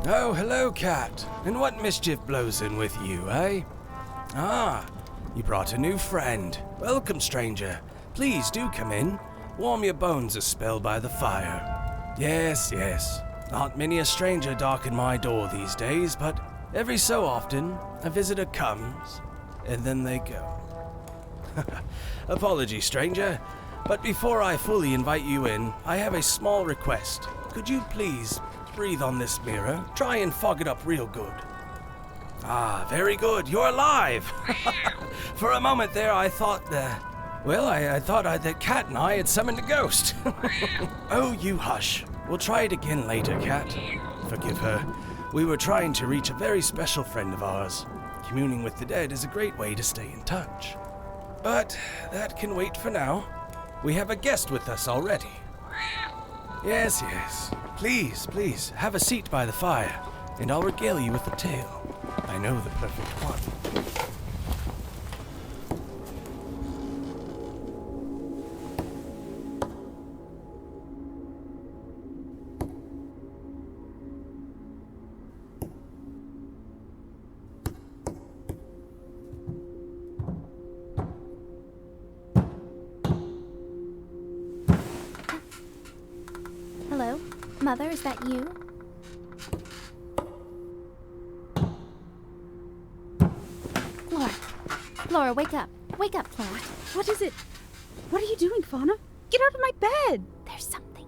Oh, hello, cat. And what mischief blows in with you, eh? Ah, you brought a new friend. Welcome, stranger. Please do come in. Warm your bones a spell by the fire. Yes, yes. Not many a stranger darken my door these days, but every so often a visitor comes, and then they go. Apologies, stranger, but before I fully invite you in, I have a small request. Could you please breathe on this mirror? Try and fog it up real good. Ah, very good. You're alive. For a moment there, I thought I thought that Cat and I had summoned a ghost. Oh, you hush. We'll try it again later, Cat. Forgive her. We were trying to reach a very special friend of ours. Communing with the dead is a great way to stay in touch. But that can wait for now. We have a guest with us already. Yes, yes. Please, have a seat by the fire, and I'll regale you with a tale. I know the perfect one. Hello? Mother, is that you? Flora, wake up. Wake up, Flora. What is it? What are you doing, Fauna? Get out of my bed! There's something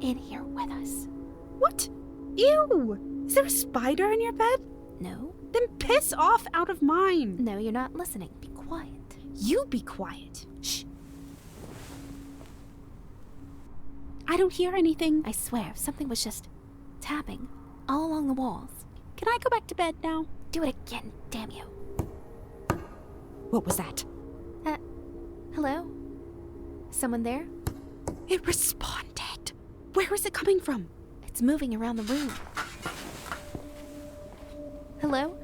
in here with us. What? Ew! Is there a spider in your bed? No. Then piss off out of mine! No, you're not listening. Be quiet. You be quiet. Shh. I don't hear anything. I swear, something was just tapping all along the walls. Can I go back to bed now? Do it again, damn you. What was that? Hello? Someone there? It responded. Where is it coming from? It's moving around the room. Hello?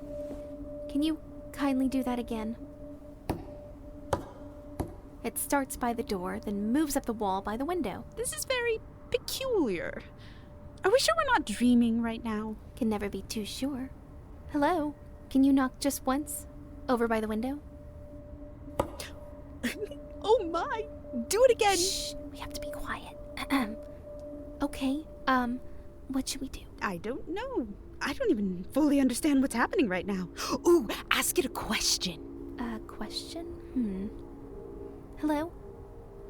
Can you kindly do that again? It starts by the door, then moves up the wall by the window. This is very peculiar. Are we sure we're not dreaming right now? Can never be too sure. Hello? Can you knock just once? Over by the window? Oh my! Do it again! Shh! We have to be quiet. Okay, what should we do? I don't know. I don't even fully understand what's happening right now. Ooh, ask it a question. A question? Hello?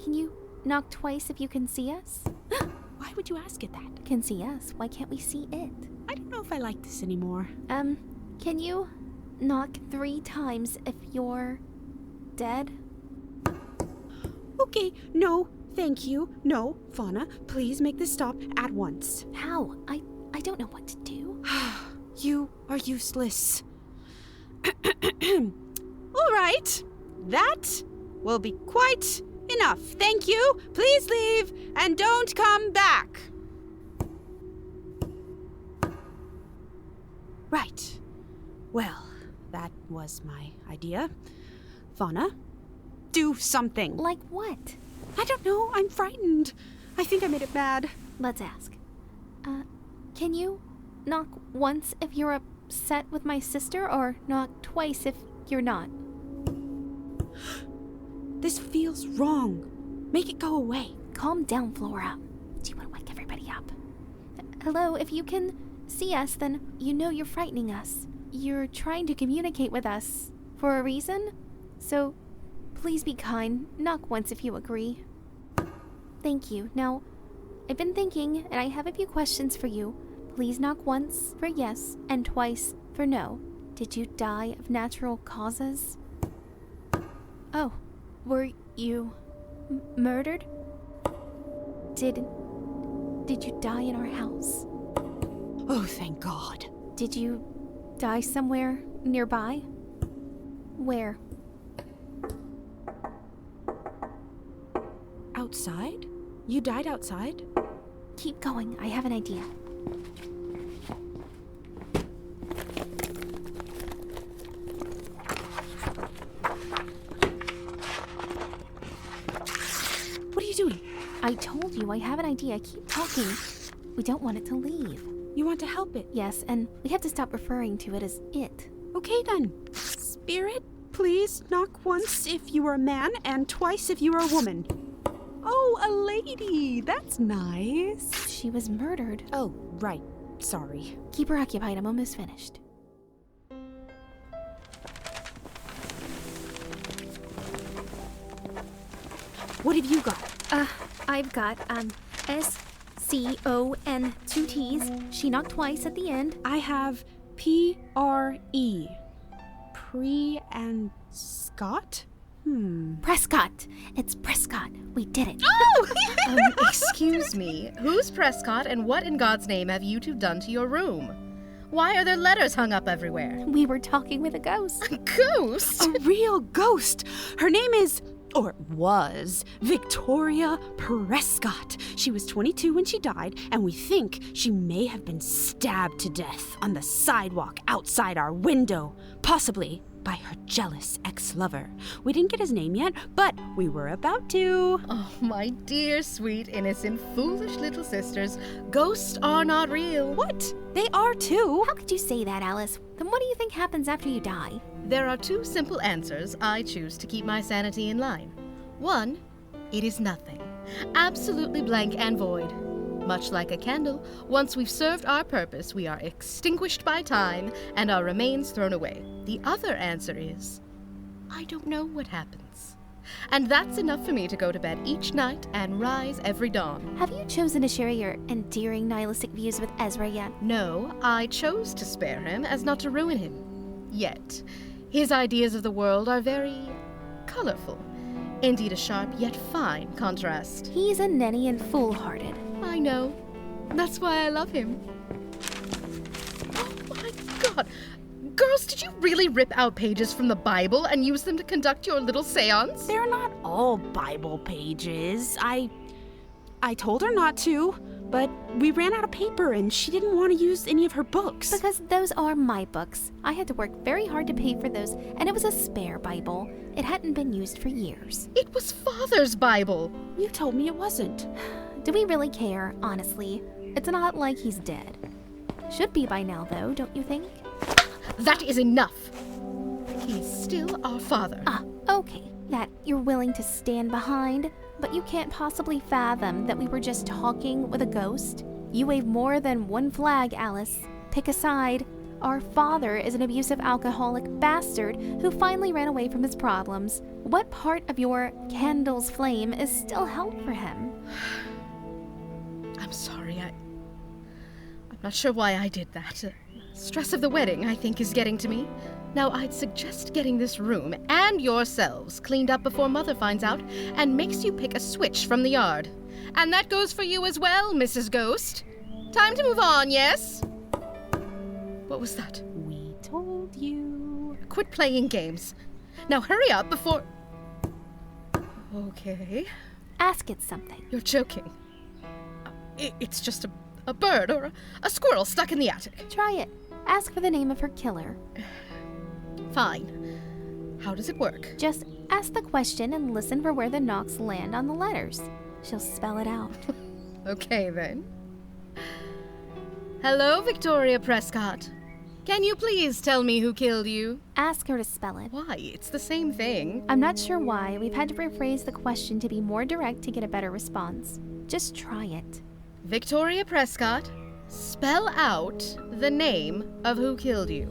Can you knock twice if you can see us? Why would you ask it that? Can see us. Why can't we see it? I don't know if I like this anymore. Can you knock 3 times if you're dead? Okay, no, thank you. No, Fauna, please make this stop at once. How? I don't know what to do. You are useless. All right, that will be quite enough. Thank you. Please leave and don't come back. Right. Well, that was my idea. Fauna, do something. Like what? I don't know. I'm frightened. I think I made it bad. Let's ask. Can you knock once if you're upset with my sister, or knock twice if you're not? This feels wrong. Make it go away. Calm down, Flora. Do you want to wake everybody up? Hello, if you can see us, then you know you're frightening us. You're trying to communicate with us for a reason, so please be kind. Knock once if you agree. Thank you. Now, I've been thinking, and I have a few questions for you. Please knock once for yes and twice for no. Did you die of natural causes? Oh, were you murdered? Did you die in our house? Oh, thank God. Did you die somewhere nearby? Where? Outside? You died outside? Keep going, I have an idea. What are you doing? I told you I have an idea. Keep talking. We don't want it to leave. You want to help it? Yes, and we have to stop referring to it as it. Okay then. Spirit, please knock once if you are a man and twice if you are a woman. Oh, a lady. That's nice. She was murdered. Oh, right. Sorry. Keep her occupied. I'm almost finished. What have you got? I've got, S-C-O-N, 2 T's. She knocked twice at the end. I have P-R-E. Pre and Scott? Prescott. It's Prescott. We did it. Oh! Excuse me, who's Prescott and what in God's name have you two done to your room? Why are there letters hung up everywhere? We were talking with a ghost. A ghost? A real ghost. Her name is, or was, Victoria Prescott. She was 22 when she died, and we think she may have been stabbed to death on the sidewalk outside our window, possibly by her jealous ex-lover. We didn't get his name yet, but we were about to. Oh, my dear, sweet, innocent, foolish little sisters. Ghosts are not real. What? They are too. How could you say that, Alice? Then what do you think happens after you die? There are two simple answers I choose to keep my sanity in line. One, it is nothing. Absolutely blank and void. Much like a candle, once we've served our purpose, we are extinguished by time and our remains thrown away. The other answer is, I don't know what happens. And that's enough for me to go to bed each night and rise every dawn. Have you chosen to share your endearing nihilistic views with Ezra yet? No, I chose to spare him as not to ruin him. Yet, his ideas of the world are very colorful. Indeed, a sharp yet fine contrast. He's a ninny and foolhardy. I know. That's why I love him. Oh my God! Girls, did you really rip out pages from the Bible and use them to conduct your little seance? They're not all Bible pages. I told her not to, but we ran out of paper and she didn't want to use any of her books. Because those are my books. I had to work very hard to pay for those, and it was a spare Bible. It hadn't been used for years. It was Father's Bible. You told me it wasn't. Do we really care, honestly? It's not like he's dead. Should be by now, though, don't you think? That is enough. He's still our father. Okay. That you're willing to stand behind, but you can't possibly fathom that we were just talking with a ghost. You wave more than one flag, Alice. Pick a side. Our father is an abusive alcoholic bastard who finally ran away from his problems. What part of your candle's flame is still held for him? I'm sorry, I'm not sure why I did that. Stress of the wedding, I think, is getting to me. Now, I'd suggest getting this room and yourselves cleaned up before Mother finds out and makes you pick a switch from the yard. And that goes for you as well, Mrs. Ghost. Time to move on, yes? What was that? We told you. Quit playing games. Now hurry up before... Okay. Ask it something. You're joking. It's just a bird or a squirrel stuck in the attic. Try it. Ask for the name of her killer. Fine. How does it work? Just ask the question and listen for where the knocks land on the letters. She'll spell it out. Okay, then. Hello, Victoria Prescott. Can you please tell me who killed you? Ask her to spell it. Why? It's the same thing. I'm not sure why. We've had to rephrase the question to be more direct to get a better response. Just try it. Victoria Prescott, spell out the name of who killed you.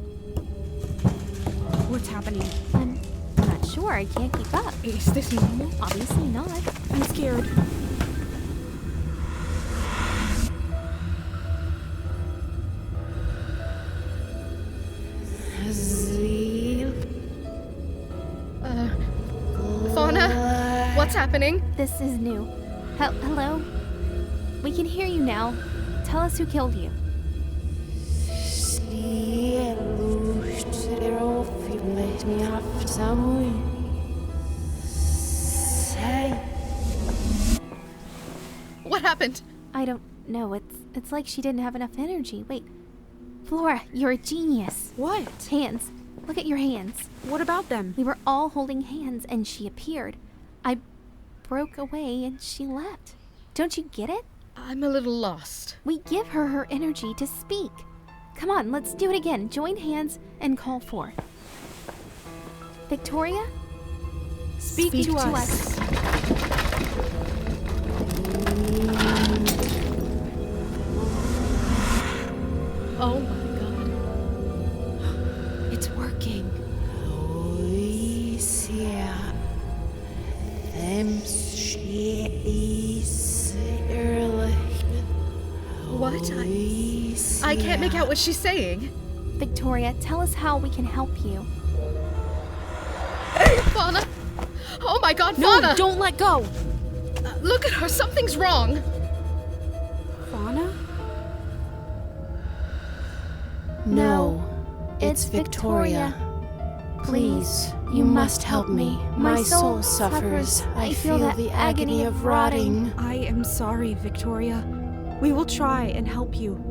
What's happening? I'm not sure. I can't keep up. Is this normal? Obviously not. I'm scared. What's happening? This is new. Hello? We can hear you now. Tell us who killed you. What happened? I don't know. It's like she didn't have enough energy. Wait. Flora, you're a genius. What? Hands. Look at your hands. What about them? We were all holding hands and she appeared. I broke away and she left. Don't you get it? I'm a little lost. We give her energy to speak. Come on, let's do it again. Join hands and call forth. Victoria? Speak to us. Oh my god. It's working. What? I can't make out what she's saying. Victoria, tell us how we can help you. Fauna! Oh my god, No, Fauna! don't let go. Look at her, something's wrong. Fauna? No, it's Victoria. Please, you must help me. My soul suffers. I feel the agony of rotting. I am sorry, Victoria. We will try and help you.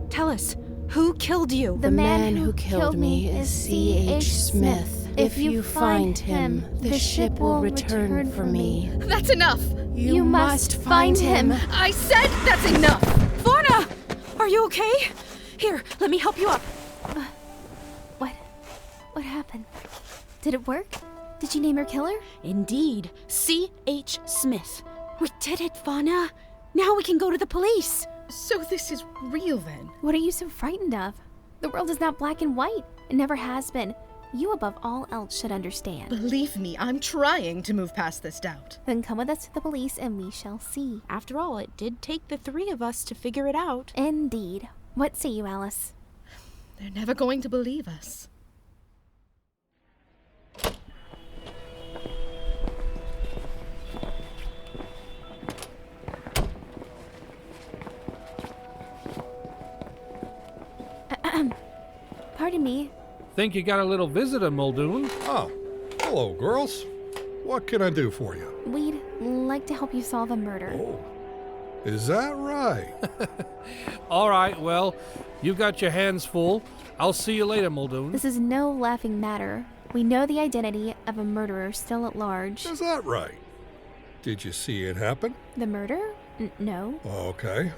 Tell us, who killed you? The man who killed me is C.H. Smith. If you find him, the ship will return for me. That's enough! You must find him. I said that's enough! Fauna! Are you okay? Here, let me help you up. What happened? Did it work? Did you name your killer? Indeed, C.H. Smith. We did it, Fauna. Now we can go to the police. So this is real then? What are you so frightened of? The world is not black and white. It never has been. You above all else should understand. Believe me, I'm trying to move past this doubt. Then come with us to the police and we shall see. After all, it did take the three of us to figure it out. Indeed. What say you, Alice? They're never going to believe us. Pardon me. Think you got a little visitor, Muldoon? Oh, hello, girls. What can I do for you? We'd like to help you solve a murder. Oh, is that right? All right, well, you got your hands full. I'll see you later, Muldoon. This is no laughing matter. We know the identity of a murderer still at large. Is that right? Did you see it happen? The murder? No. Okay.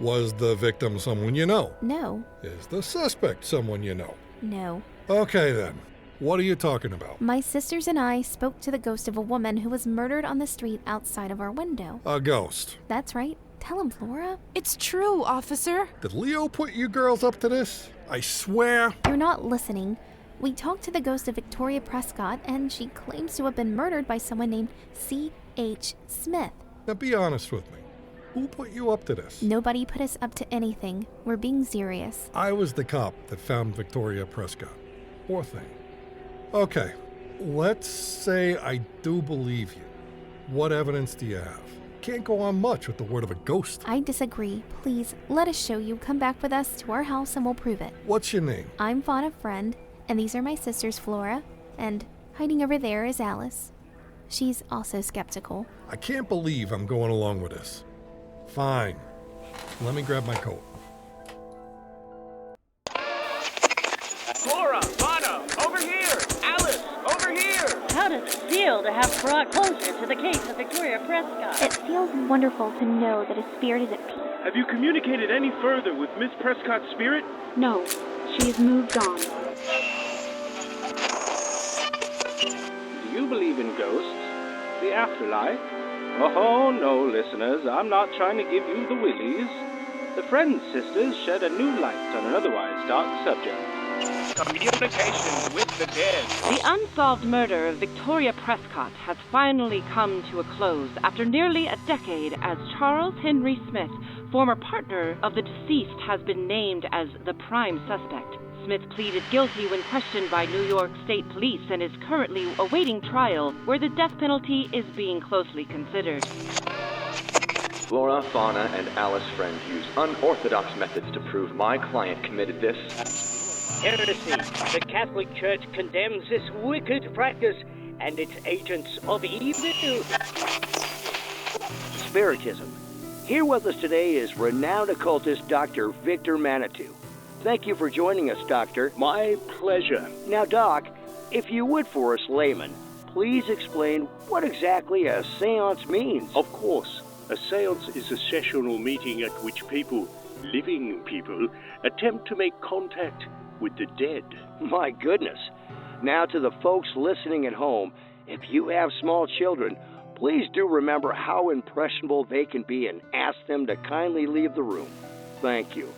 Was the victim someone you know? No. Is the suspect someone you know? No. Okay then. What are you talking about? My sisters and I spoke to the ghost of a woman who was murdered on the street outside of our window. A ghost. That's right. Tell him, Flora. It's true, officer. Did Leo put you girls up to this? I swear. You're not listening. We talked to the ghost of Victoria Prescott, and she claims to have been murdered by someone named C.H. Smith. Now be honest with me. Who put you up to this? Nobody put us up to anything. We're being serious. I was the cop that found Victoria Prescott. Poor thing. Okay, let's say I do believe you. What evidence do you have? Can't go on much with the word of a ghost. I disagree. Please, let us show you. Come back with us to our house and we'll prove it. What's your name? I'm Fauna Friend, and these are my sisters, Flora, and hiding over there is Alice. She's also skeptical. I can't believe I'm going along with this. Fine. Let me grab my coat. Flora, Fauna, over here! Alice, over here! How does it feel to have brought closure to the case of Victoria Prescott? It feels wonderful to know that his spirit is at peace. Have you communicated any further with Miss Prescott's spirit? No, she has moved on. Do you believe in ghosts? The afterlife? Oh, no, listeners, I'm not trying to give you the willies. The Friends sisters shed a new light on an otherwise dark subject. Communication with the dead. The unsolved murder of Victoria Prescott has finally come to a close after nearly a decade as Charles Henry Smith, former partner of the deceased, has been named as the prime suspect. Smith pleaded guilty when questioned by New York State Police and is currently awaiting trial, where the death penalty is being closely considered. Flora, Fauna, and Alice Friend use unorthodox methods to prove my client committed this. Heresy. The Catholic Church condemns this wicked practice and its agents of evil. Spiritism. Here with us today is renowned occultist Dr. Victor Manitou. Thank you for joining us, Doctor. My pleasure. Now, Doc, if you would for us laymen, please explain what exactly a seance means. Of course, a seance is a sessional meeting at which people, living people, attempt to make contact with the dead. My goodness. Now, to the folks listening at home, if you have small children, please do remember how impressionable they can be and ask them to kindly leave the room. Thank you.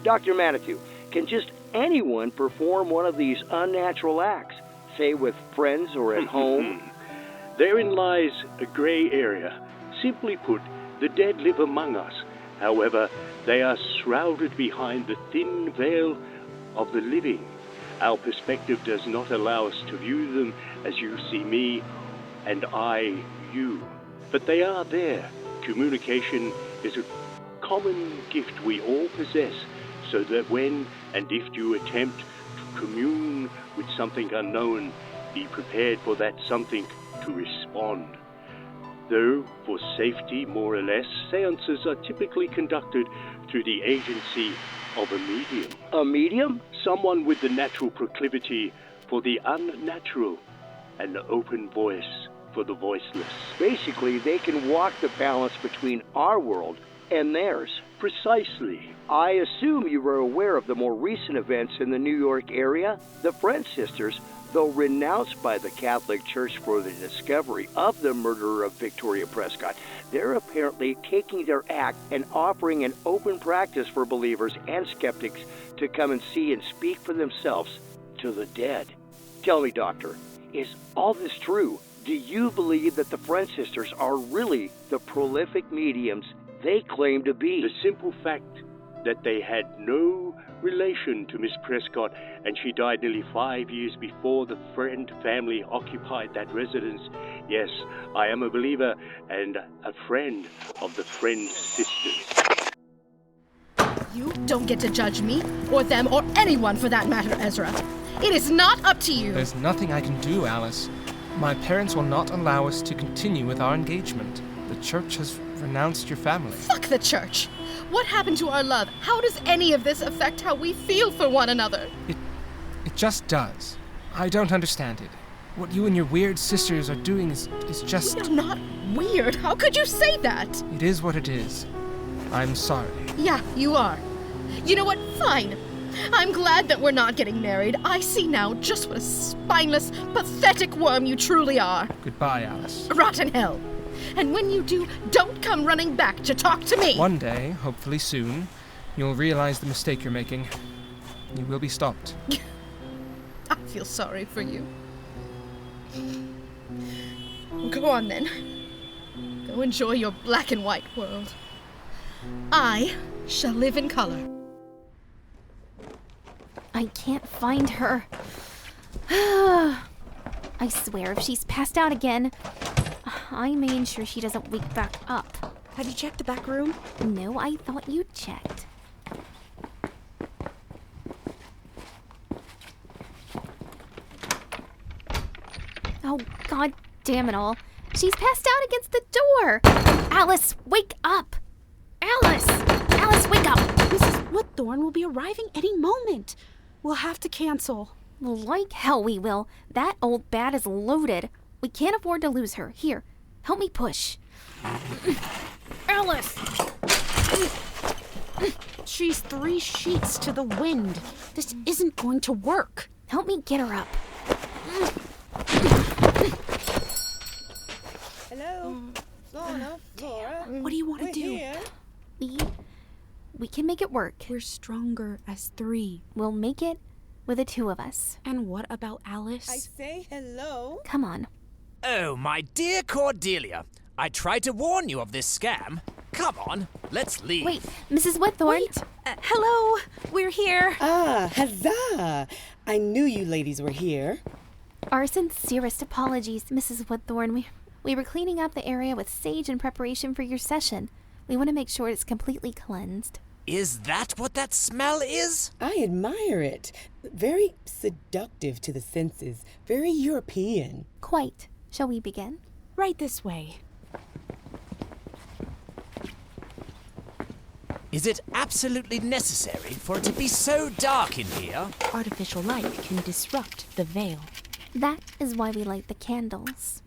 Dr. Manitou, can just anyone perform one of these unnatural acts, say with friends or at home? Therein lies a gray area. Simply put, the dead live among us. However, they are shrouded behind the thin veil of the living. Our perspective does not allow us to view them as you see me and I you. But they are there. Communication is a common gift we all possess, so that when and if you attempt to commune with something unknown, be prepared for that something to respond. Though, for safety more or less, seances are typically conducted through the agency of a medium. A medium? Someone with the natural proclivity for the unnatural, and the open voice for the voiceless. Basically, they can walk the balance between our world and theirs. Precisely. I assume you were aware of the more recent events in the New York area. The Friend sisters, though renounced by the Catholic Church for the discovery of the murderer of Victoria Prescott, they're apparently taking their act and offering an open practice for believers and skeptics to come and see and speak for themselves to the dead. Tell me, Doctor, is all this true? Do you believe that the Friend sisters are really the prolific mediums they claim to be? The simple fact that they had no relation to Miss Prescott, and she died nearly 5 years before the Friend family occupied that residence. Yes, I am a believer and a friend of the Friend sisters. You don't get to judge me, or them, or anyone for that matter, Ezra. It is not up to you. There's nothing I can do, Alice. My parents will not allow us to continue with our engagement. The church has renounced your family. Fuck the church! What happened to our love? How does any of this affect how we feel for one another? It just does. I don't understand it. What you and your weird sisters are doing is just... We are not weird. How could you say that? It is what it is. I'm sorry. Yeah, you are. You know what? Fine. I'm glad that we're not getting married. I see now just what a spineless, pathetic worm you truly are. Goodbye, Alice. Rotten hell. And when you do, don't come running back to talk to me. One day, hopefully soon, you'll realize the mistake you're making. You will be stopped. I feel sorry for you. Go on then. Go enjoy your black and white world. I shall live in color. I can't find her. I swear, if she's passed out again, I may ensure she doesn't wake back up. Have you checked the back room? No, I thought you checked. Oh, god damn it all. She's passed out against the door. Alice, wake up. Alice! Alice, wake up! Mrs. Woodthorne will be arriving any moment. We'll have to cancel. Like hell we will. That old bat is loaded. We can't afford to lose her. Here, help me push. Alice! She's 3 sheets to the wind. This isn't going to work. Help me get her up. Hello? Flora? What do you want to do? Here. We can make it work. We're stronger as 3. We'll make it with the 2 of us. And what about Alice? I say hello. Come on. Oh, my dear Cordelia. I tried to warn you of this scam. Come on, let's leave. Wait, Mrs. Whitthorne. Hello, we're here. Ah, huzzah! I knew you ladies were here. Our sincerest apologies, Mrs. Whitthorne. We were cleaning up the area with sage in preparation for your session. We want to make sure it's completely cleansed. Is that what that smell is? I admire it. Very seductive to the senses. Very European. Quite. Shall we begin? Right this way. Is it absolutely necessary for it to be so dark in here? Artificial light can disrupt the veil. That is why we light the candles.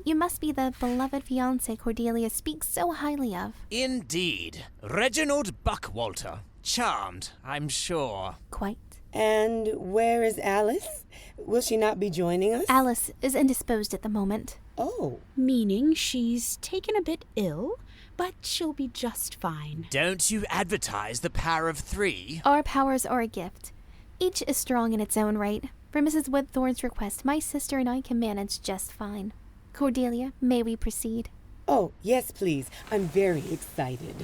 You must be the beloved fiancé Cordelia speaks so highly of. Indeed. Reginald Buckwalter. Charmed, I'm sure. Quite. And where is Alice? Will she not be joining us? Alice is indisposed at the moment. Oh. Meaning she's taken a bit ill, but she'll be just fine. Don't you advertise the power of 3? Our powers are a gift. Each is strong in its own right. For Mrs. Whitthorne's request, my sister and I can manage just fine. Cordelia, may we proceed? Oh, yes, please. I'm very excited.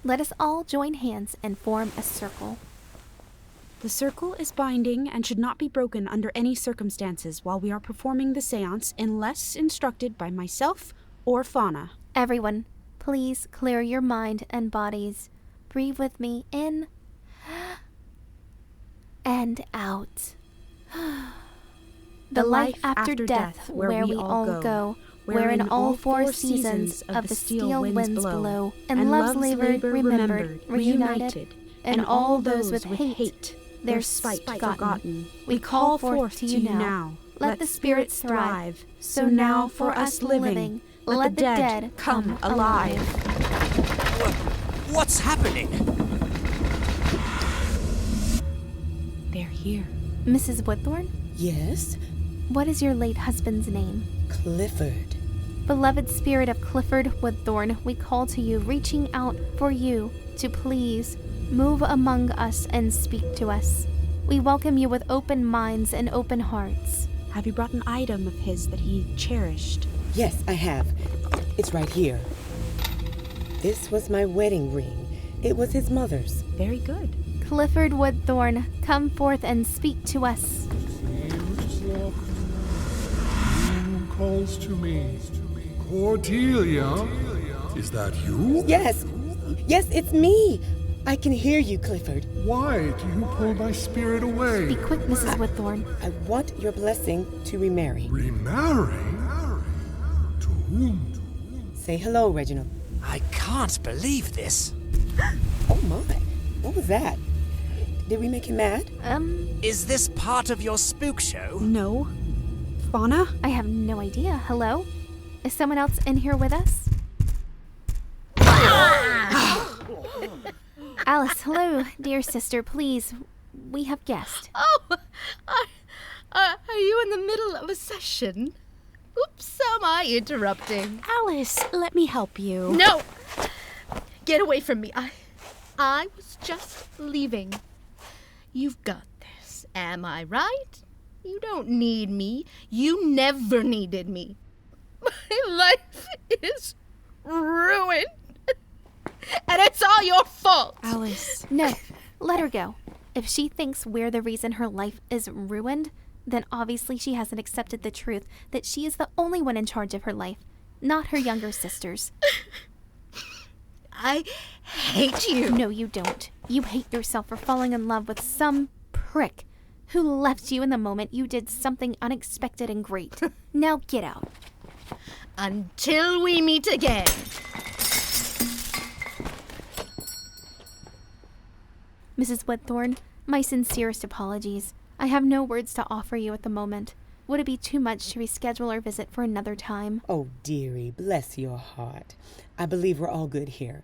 Let us all join hands and form a circle. The circle is binding and should not be broken under any circumstances while we are performing the seance unless instructed by myself or Fauna. Everyone, please clear your mind and bodies. Breathe with me in and out. The life after death, where we all go, wherein all 4 seasons of the steel winds blow, and love's labor remembered, reunited, and all those with hate, their spite forgotten. We call forth to you now. Let the spirits thrive. So now for us living, let the dead come alive. What's happening? They're here. Mrs. Whitthorne? Yes? What is your late husband's name? Clifford. Beloved spirit of Clifford Whitthorne, we call to you, reaching out for you to please move among us and speak to us. We welcome you with open minds and open hearts. Have you brought an item of his that he cherished? Yes, I have. It's right here. This was my wedding ring. It was his mother's. Very good. Clifford Whitthorne, come forth and speak to us. Calls to me. Cordelia? Is that you? Yes. Yes, it's me. I can hear you, Clifford. Why do you pull my spirit away? Be quick, Mrs. Whitthorne. I want your blessing to remarry. Remarry? To whom? Say hello, Reginald. I can't believe this. Oh my. What was that? Did we make him mad? Is this part of your spook show? No. Fauna? I have no idea. Hello? Is someone else in here with us? Alice, hello, dear sister, please. We have guests. Oh, are you in the middle of a session? Oops, am I interrupting? Alice, let me help you. No! Get away from me. I was just leaving. You've got this, am I right? You don't need me. You never needed me. My life is ruined. And it's all your fault. Alice. No, let her go. If she thinks we're the reason her life is ruined, then obviously she hasn't accepted the truth that she is the only one in charge of her life, not her younger sisters. I hate you. No, you don't. You hate yourself for falling in love with some prick who left you in the moment you did something unexpected and great. Now get out. Until we meet again. Mrs. Whitthorne, my sincerest apologies. I have no words to offer you at the moment. Would it be too much to reschedule our visit for another time? Oh, dearie, bless your heart. I believe we're all good here.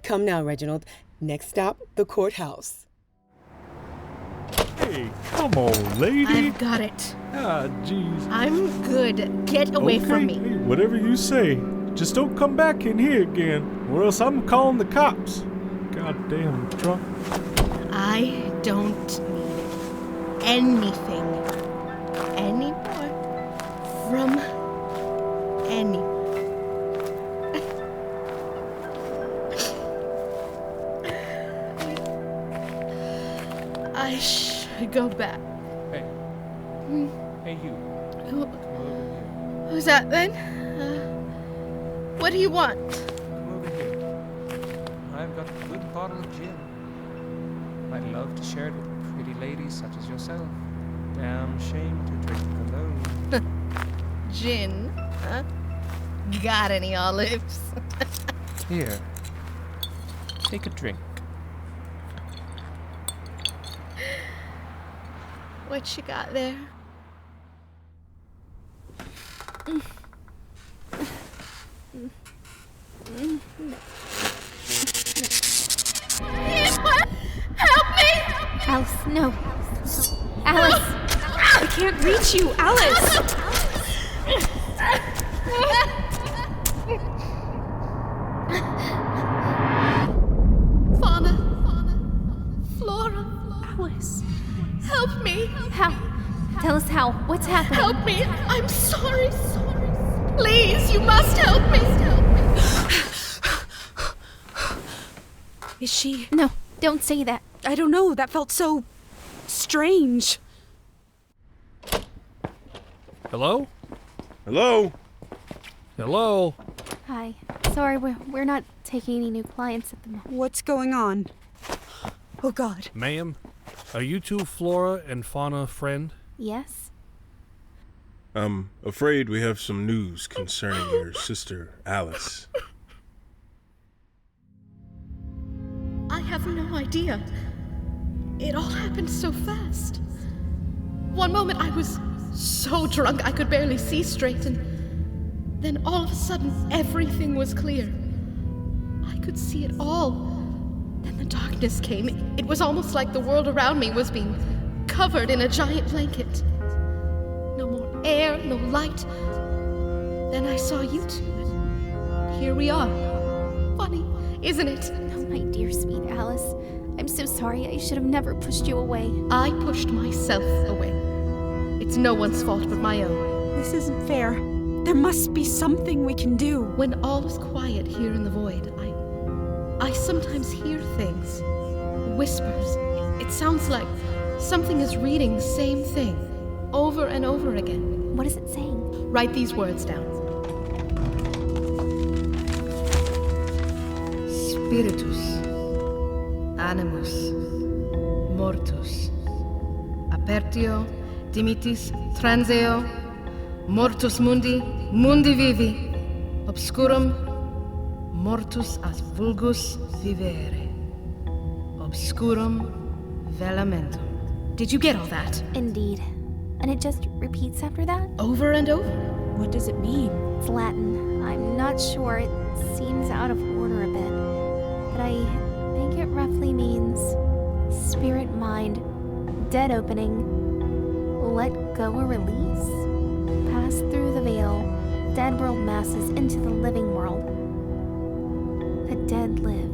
Come now, Reginald. Next stop, the courthouse. Hey, come on, lady. I've got it. Ah, jeez. I'm good. Get away from me. Hey, whatever you say. Just don't come back in here again, or else I'm calling the cops. Goddamn drunk. I don't need anything anymore from anyone. I should go back. Hey. Hey, you. Who's that then? What do you want? Come over here. I've got a good bottle of gin. I'd love to share it with pretty ladies such as yourself. Damn shame to drink alone. Gin? Huh? Got any olives? Here. Take a drink. What you got there? Help me! Alice, no. Alice! I can't reach you, Alice! Fauna, Flora, Alice. help me! How? Tell us how. What's happening? Help me! I'm sorry. Please, you must help me! Is she? No, don't say that. I don't know. That felt so strange. Hello? Hello? Hello? Hi. Sorry, we're not taking any new clients at the moment. What's going on? Oh, God. Ma'am, are you two Flora and Fauna friend? Yes? I'm afraid we have some news concerning your sister, Alice. I have no idea. It all happened so fast. One moment I was so drunk I could barely see straight, and then all of a sudden everything was clear. I could see it all. Then the darkness came. It was almost like the world around me was being covered in a giant blanket. No more air, no light. Then I saw you two, and here we are. Funny, isn't it? Oh, my dear sweet Alice. I'm so sorry. I should have never pushed you away. I pushed myself away. It's no one's fault but my own. This isn't fair. There must be something we can do. When all is quiet here in the void, I sometimes hear things. Whispers. It sounds like something is reading the same thing over and over again. What is it saying? Write these words down. Spiritus, animus, mortus, apertio, dimitis, transeo, mortus mundi, mundi vivi, obscurum, mortus as vulgus vivere, obscurum velamentum. Did you get all that? Indeed. And it just repeats after that? Over and over. What does it mean? It's Latin. I'm not sure. It seems out of order a bit. But I think it roughly means spirit mind, dead opening, let go or release, pass through the veil, dead world masses into the living world. The dead live.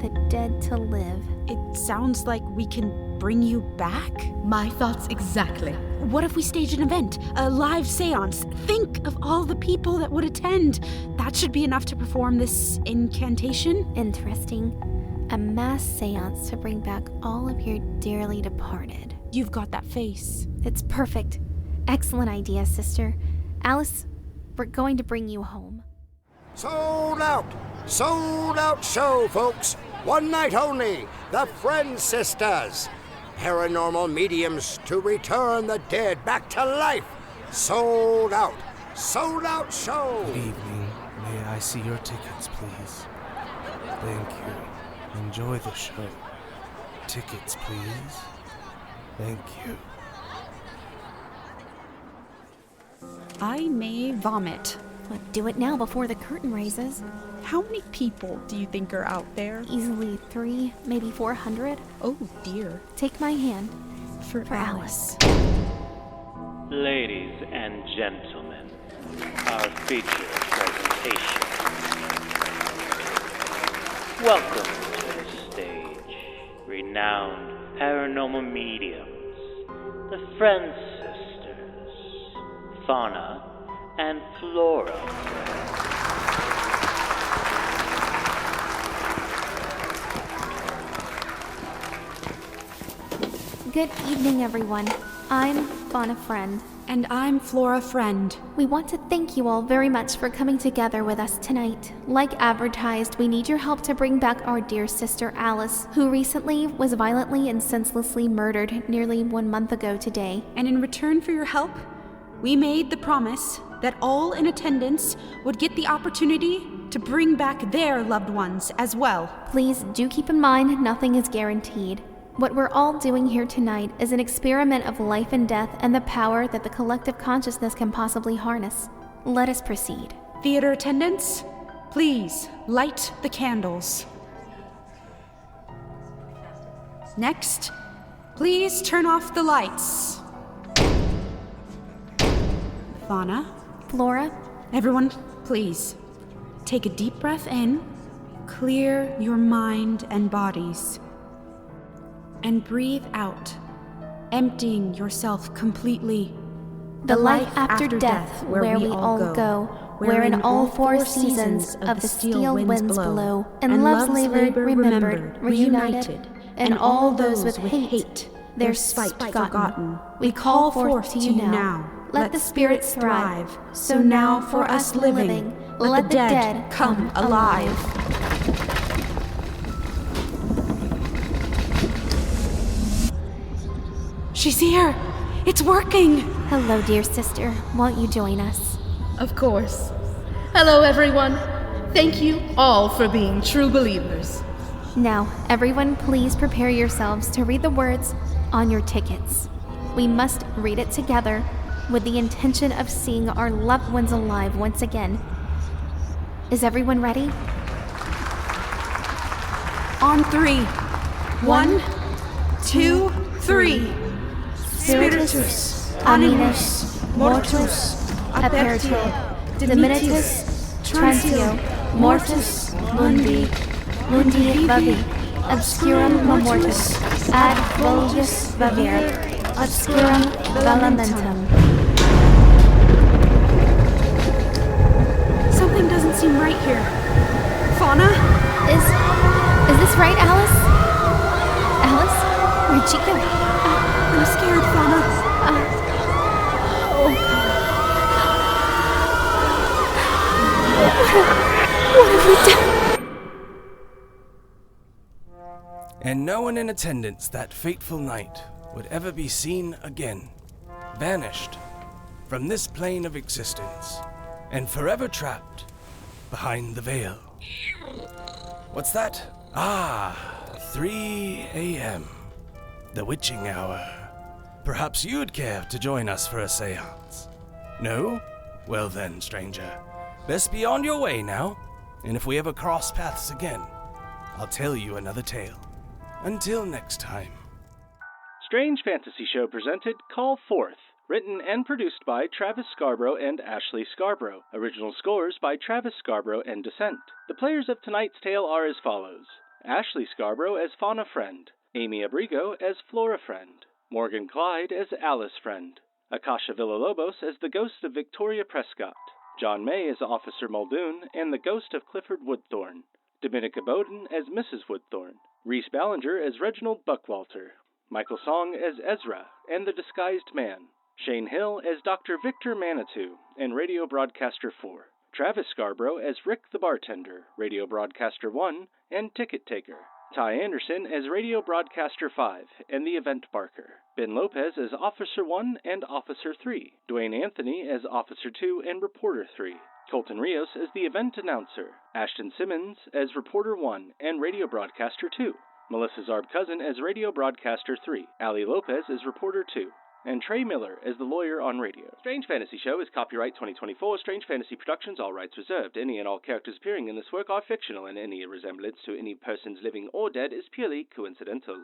The dead to live. It sounds like we can bring you back? My thoughts exactly. What if we stage an event? A live seance? Think of all the people that would attend. That should be enough to perform this incantation. Interesting. A mass seance to bring back all of your dearly departed. You've got that face. It's perfect. Excellent idea, sister. Alice, we're going to bring you home. Sold out! Sold out show, folks! One night only! The Friend Sisters! Paranormal mediums to return the dead back to life! Sold out! Sold out show! Good evening. May I see your tickets, please? Thank you. Enjoy the show. Tickets, please. Thank you. I may vomit. But do it now before the curtain raises. How many people do you think are out there? Easily 3, maybe 400. Oh dear. Take my hand. For Alice. Ladies and gentlemen, our feature presentation. Welcome to the stage, renowned paranormal mediums, the Friend Sisters, Fauna and Flora. Good evening, everyone. I'm Fauna Friend. And I'm Flora Friend. We want to thank you all very much for coming together with us tonight. Like advertised, we need your help to bring back our dear sister Alice, who recently was violently and senselessly murdered nearly 1 month ago today. And in return for your help, we made the promise that all in attendance would get the opportunity to bring back their loved ones as well. Please do keep in mind nothing is guaranteed. What we're all doing here tonight is an experiment of life and death and the power that the collective consciousness can possibly harness. Let us proceed. Theater attendants, please light the candles. Next, please turn off the lights. Fauna. Flora. Everyone, please take a deep breath in, clear your mind and bodies, and breathe out, emptying yourself completely. The life after death, where we all go, wherein all 4 seasons of the steel winds blow, and love's labor remembered, reunited, and all those with hate, their spite forgotten. We call forth to you now. Let the spirits thrive. So now for us living, let the dead come alive. She's here! It's working! Hello, dear sister. Won't you join us? Of course. Hello, everyone. Thank you all for being true believers. Now, everyone, please prepare yourselves to read the words on your tickets. We must read it together with the intention of seeing our loved ones alive once again. Is everyone ready? On 3. 1, 2, 3. Spiritus, animus, mortus, aperto, diminitus, transio, mortis, mundi vavi, obscurum mortis, ad vulgus vavir, obscurum valamentum. Something doesn't seem right here. Fauna? Is this right, Alice? Alice? Where'd she go? I'm scared, Fauna. What have we done? And no one in attendance that fateful night would ever be seen again, vanished from this plane of existence, and forever trapped behind the veil. What's that? 3 a.m. The witching hour. Perhaps you'd care to join us for a seance? No? Well then, stranger, best be on your way now, and if we ever cross paths again, I'll tell you another tale. Until next time. Strange Fantasy Show presented Call Forth, written and produced by Travis Scarbro and Ashley Scarbro. Original scores by Travis Scarbro and Dyssent. The players of tonight's tale are as follows: Ashley Scarbro as Fauna Friend, Amy Abrigo as Flora Friend, Morgan Clyde as Alice Friend, Akasha Villalobos as the ghost of Victoria Prescott, John May as Officer Muldoon and the ghost of Clifford Woodthorne, Dominica Bowden as Mrs. Woodthorne, Rhys Ballinger as Reginald Buckwalter, Michael Song as Ezra and the Disguised Man, Shane Hill as Dr. Victor Manitou and Radio Broadcaster 4, Travis Scarbro as Rick the Bartender, Radio Broadcaster 1 and Ticket Taker, Ty Anderson as Radio Broadcaster 5 and the Event Barker, Ben Lopez as Officer 1 and Officer 3, Dwayne Anthony as Officer 2 and Reporter 3, Colton Rios as the Event Announcer, Ashton Simmons as Reporter 1 and Radio Broadcaster 2, Melissa Zarb-Cousin as Radio Broadcaster 3, Ali Lopez as Reporter 2, and Trey Miller as the lawyer on radio. Strange Fantasy Show is copyright 2024, Strange Fantasy Productions, all rights reserved. Any and all characters appearing in this work are fictional, and any resemblance to any persons living or dead is purely coincidental.